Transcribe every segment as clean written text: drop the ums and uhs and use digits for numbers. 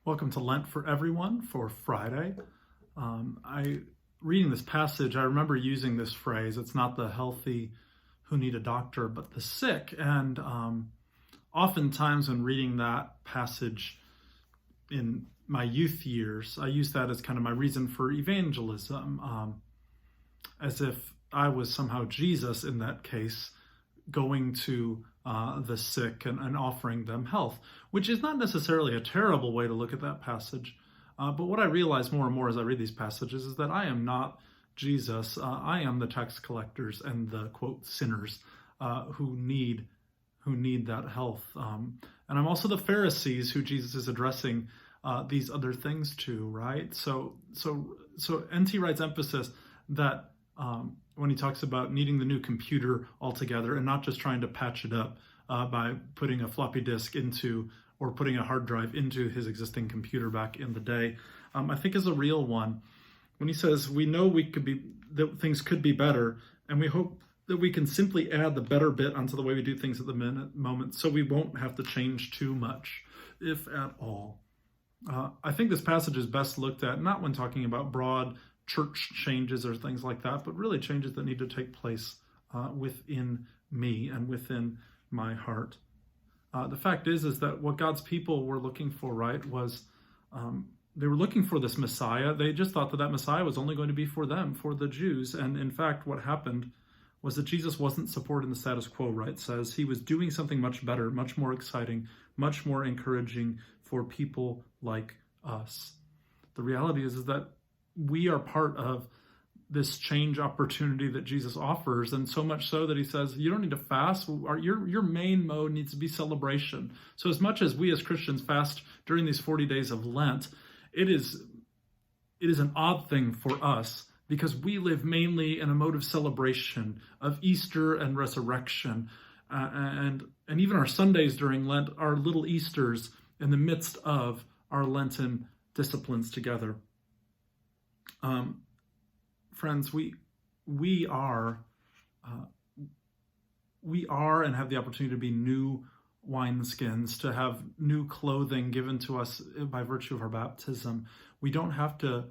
Welcome to Lent for everyone for Friday. Reading this passage, I remember using this phrase, it's not the healthy who need a doctor, but the sick. And oftentimes when reading that passage in my youth years, I use that as kind of my reason for evangelism, as if I was somehow Jesus in that case, going to the sick and offering them health, which is not necessarily a terrible way to look at that passage. But what I realize more and more as I read these passages is that I am not Jesus. I am the tax collectors and the, quote, sinners who need that health. And I'm also the Pharisees who Jesus is addressing these other things to, right? So N.T. Wright's emphasis that when he talks about needing the new computer altogether and not just trying to patch it up by putting a floppy disk into or putting a hard drive into his existing computer back in the day, I think is a real one. When he says, we know that things could be better, and we hope that we can simply add the better bit onto the way we do things at the moment so we won't have to change too much, if at all. I think this passage is best looked at not when talking about broad church changes or things like that, but really changes that need to take place within me and within my heart. The fact is that what God's people were looking for, right, was they were looking for this Messiah. They just thought that Messiah was only going to be for them, for the Jews. And in fact, what happened was that Jesus wasn't supporting the status quo, right? It says he was doing something much better, much more exciting, much more encouraging for people like us. The reality is that we are part of this change opportunity that Jesus offers, and so much so that he says, you don't need to fast. Your main mode needs to be celebration. So as much as we as Christians fast during these 40 days of Lent, it is an odd thing for us because we live mainly in a mode of celebration of Easter and resurrection. And even our Sundays during Lent are little Easters in the midst of our Lenten disciplines together. Friends, we are and have the opportunity to be new wineskins, to have new clothing given to us by virtue of our baptism. We don't have to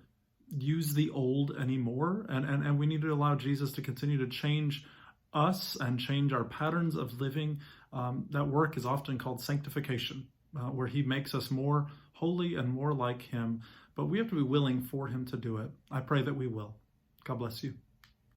use the old anymore, and we need to allow Jesus to continue to change us and change our patterns of living. That work is often called sanctification, where he makes us more holy and more like him, but we have to be willing for him to do it. I pray that we will. God bless you.